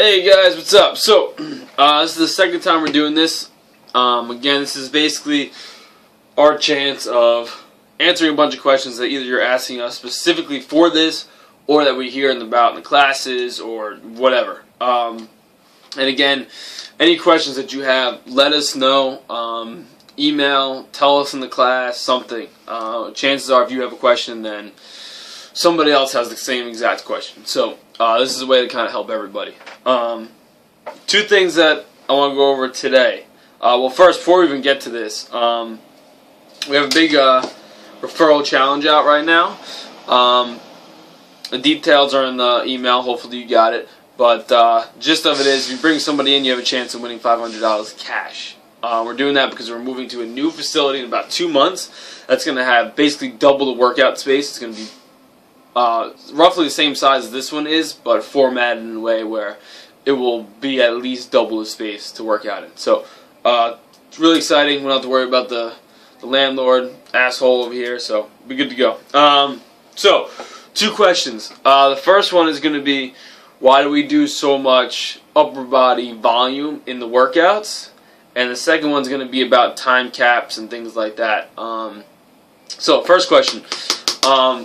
Hey guys, what's up? So, this is the second time we're doing this. Again, this is basically our chance of answering a bunch of questions that either you're asking us specifically for this, or that we hear about in the classes, or whatever. And again, any questions that you have, let us know. Email, tell us in the class, something. Chances are if you have a question, then somebody else has the same exact question. So, this is a way to kind of help everybody. Two things that I want to go over today. Well, first, before we even get to this, we have a big referral challenge out right now. The details are in the email. Hopefully you got it. But gist of it is, if you bring somebody in, you have a chance of winning $500 cash. We're doing that because we're moving to a new facility in about 2 months. That's going to have basically double the workout space. It's going to be roughly the same size as this one is, but formatted in a way where it will be at least double the space to work out in. So, it's really exciting. We don't have to worry about the landlord asshole over here, so we'll be good to go. So, two questions. The first one is going to be, why do we do so much upper body volume in the workouts? And the second one's going to be about time caps and things like that. So, first question. I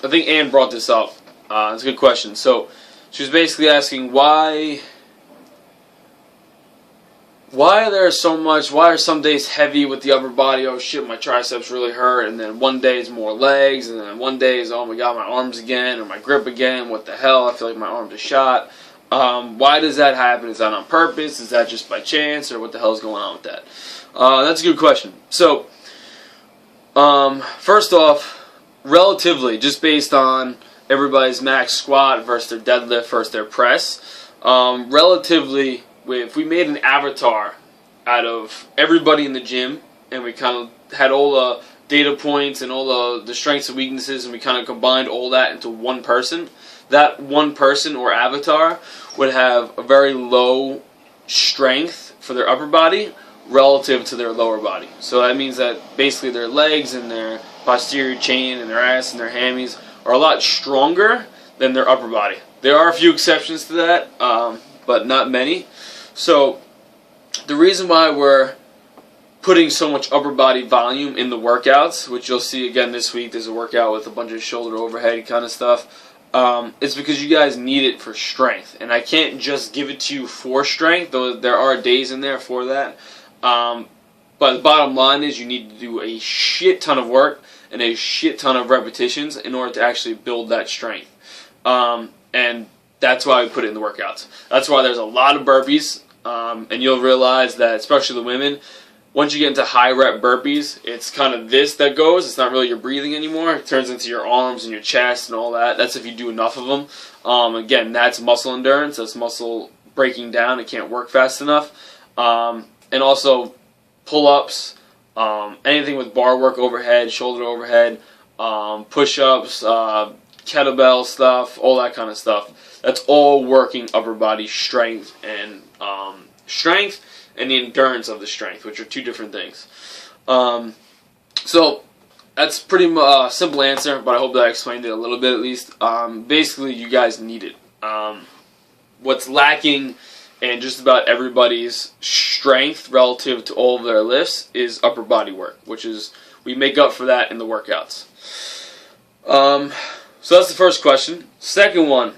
think Ann brought this up. It's a good question. So, she was basically asking why are some days heavy with the upper body? Oh shit, my triceps really hurt. And then one day is more legs. And then one day is, oh my god, my arms again, or my grip again. What the hell? I feel like my arms are shot. Why does that happen? Is that on purpose? Is that just by chance? Or what the hell is going on with that? That's a good question. So, first off, relatively, just based on everybody's max squat versus their deadlift versus their press, relatively, if we made an avatar out of everybody in the gym and we kind of had all the data points and all the strengths and weaknesses and we kind of combined all that into one person, that one person or avatar would have a very low strength for their upper body relative to their lower body. So that means that basically their legs and their posterior chain and their ass and their hammies are a lot stronger than their upper body. There are a few exceptions to that, but not many. So the reason why we're putting so much upper body volume in the workouts, which you'll see again this week, there's a workout with a bunch of shoulder overhead kind of stuff, it's because you guys need it for strength. And I can't just give it to you for strength, though there are days in there for that. But the bottom line is you need to do a shit ton of work and a shit ton of repetitions in order to actually build that strength. And that's why we put it in the workouts. That's why there's a lot of burpees, and you'll realize that, especially the women, once you get into high rep burpees, it's kind of this that goes. It's not really your breathing anymore. It turns into your arms and your chest and all that. That's if you do enough of them. Again, that's muscle endurance. That's muscle breaking down. It can't work fast enough. And also pull-ups, anything with bar work overhead, shoulder overhead, push-ups, kettlebell stuff, all that kind of stuff. That's all working upper body strength and the endurance of the strength, which are two different things. So that's pretty much a simple answer, but I hope that I explained it a little bit at least. Basically, you guys need it. What's lacking in just about everybody's strength relative to all of their lifts is upper body work, which is, we make up for that in the workouts. So that's the first question. Second one,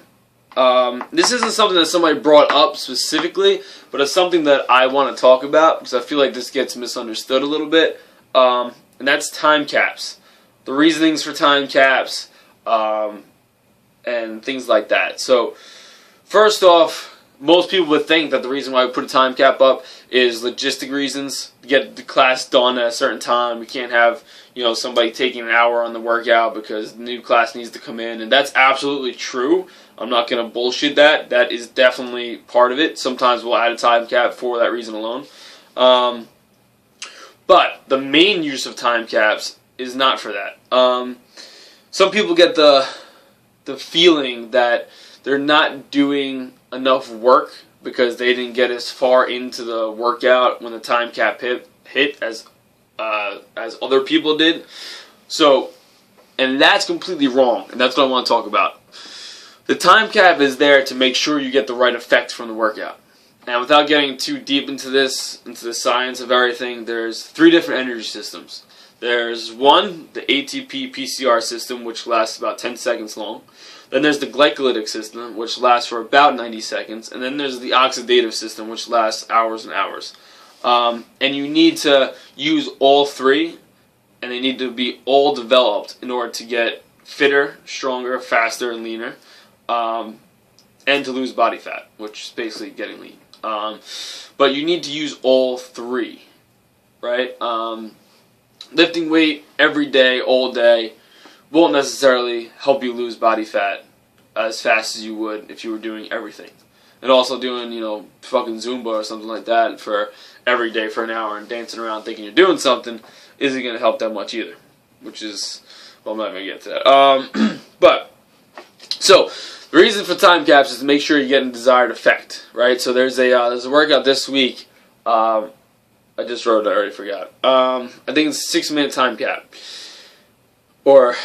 this isn't something that somebody brought up specifically, but it's something that I want to talk about because I feel like this gets misunderstood a little bit, and that's time caps. The reasonings for time caps, and things like that. So, first off, most people would think that the reason why we put a time cap up is logistic reasons. To get the class done at a certain time. We can't have, somebody taking an hour on the workout because the new class needs to come in. And that's absolutely true. I'm not going to bullshit that. That is definitely part of it. Sometimes we'll add a time cap for that reason alone. But the main use of time caps is not for that. Some people get the feeling that they're not doing enough work because they didn't get as far into the workout when the time cap hit as other people did. So, and that's completely wrong, and that's what I want to talk about. The time cap is there to make sure you get the right effect from the workout. And without getting too deep into this, into the science of everything, there's 3 different energy systems. There's one, the ATP PCR system, which lasts about 10 seconds long. Then there's the glycolytic system, which lasts for about 90 seconds. And then there's the oxidative system, which lasts hours and hours. And you need to use all 3, and they need to be all developed in order to get fitter, stronger, faster, and leaner. And to lose body fat, which is basically getting lean. But you need to use all 3, right? Lifting weight every day, all day, won't necessarily help you lose body fat as fast as you would if you were doing everything. And also doing, fucking Zumba or something like that for every day for an hour and dancing around thinking you're doing something isn't going to help that much either. Which is, well, I'm not going to get to that. So the reason for time caps is to make sure you're getting desired effect, right? So there's a workout this week. I just wrote it. I already forgot. I think it's a 6-minute time cap or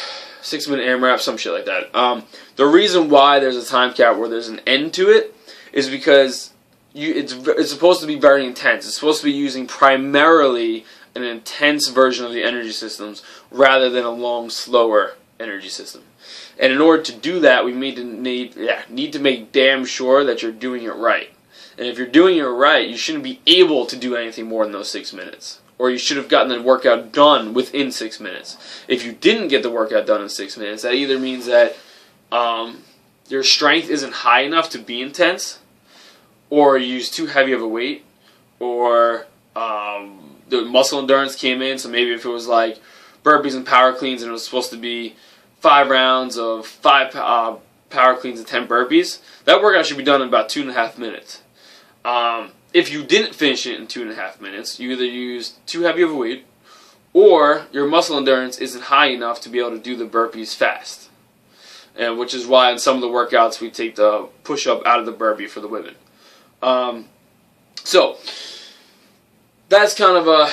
6-minute AMRAP, some shit like that. The reason why there's a time cap where there's an end to it is because it's supposed to be very intense. It's supposed to be using primarily an intense version of the energy systems rather than a long, slower energy system. And in order to do that, we need to make damn sure that you're doing it right. And if you're doing it right, you shouldn't be able to do anything more than those 6 minutes. Or you should have gotten the workout done within 6 minutes. If you didn't get the workout done in 6 minutes, that either means that your strength isn't high enough to be intense, or you use too heavy of a weight, or the muscle endurance came in. So maybe if it was like burpees and power cleans and it was supposed to be 5 rounds of 5 power cleans and 10 burpees, that workout should be done in about 2.5 minutes. If you didn't finish it in 2.5 minutes, you either used too heavy of a weight, or your muscle endurance isn't high enough to be able to do the burpees fast. And which is why in some of the workouts we take the push-up out of the burpee for the women. So that's kind of a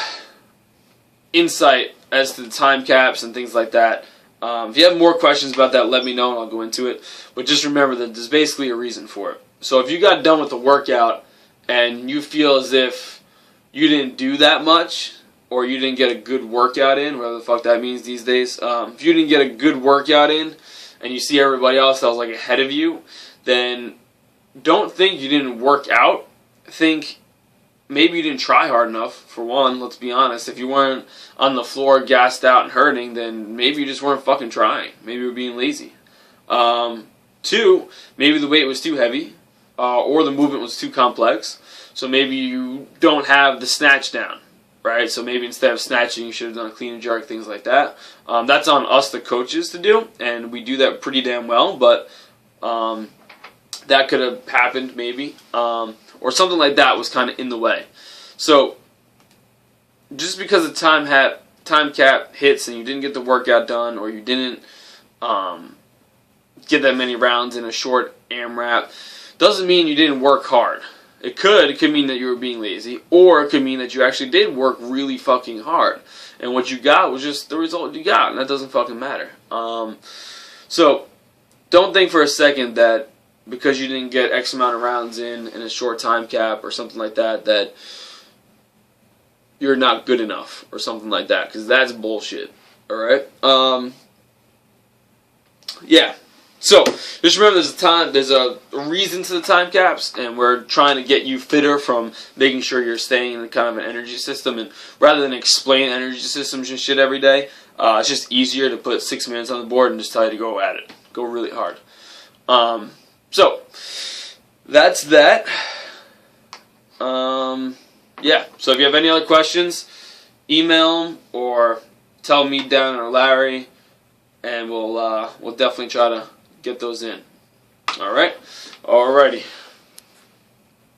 insight as to the time caps and things like that. If you have more questions about that, let me know and I'll go into it. But just remember that there's basically a reason for it. So if you got done with the workout and you feel as if you didn't do that much, or you didn't get a good workout in, whatever the fuck that means these days, if you didn't get a good workout in and you see everybody else that was like ahead of you, then don't think you didn't work out. Think maybe you didn't try hard enough, for one, let's be honest. If you weren't on the floor gassed out and hurting, then maybe you just weren't fucking trying. Maybe you were being lazy. 2, maybe the weight was too heavy, or the movement was too complex, so maybe you don't have the snatch down, right? So maybe instead of snatching, you should have done a clean and jerk, things like that. That's on us, the coaches, to do, and we do that pretty damn well, but that could have happened maybe, or something like that was kind of in the way. So just because the time cap hits and you didn't get the workout done, or you didn't get that many rounds in a short AMRAP, doesn't mean you didn't work hard. It could mean that you were being lazy, or it could mean that you actually did work really fucking hard, and what you got was just the result you got, and that doesn't fucking matter. So don't think for a second that because you didn't get X amount of rounds in a short time cap or something like that, that you're not good enough or something like that, because that's bullshit. Alright? Yeah. So, just remember there's a reason to the time caps, and we're trying to get you fitter from making sure you're staying in kind of an energy system, and rather than explain energy systems and shit every day, it's just easier to put 6 minutes on the board and just tell you to go at it. Go really hard. So, that's that. Yeah, so if you have any other questions, email them or tell me, Dan or Larry, and we'll definitely try to get those in. Alright? Alrighty.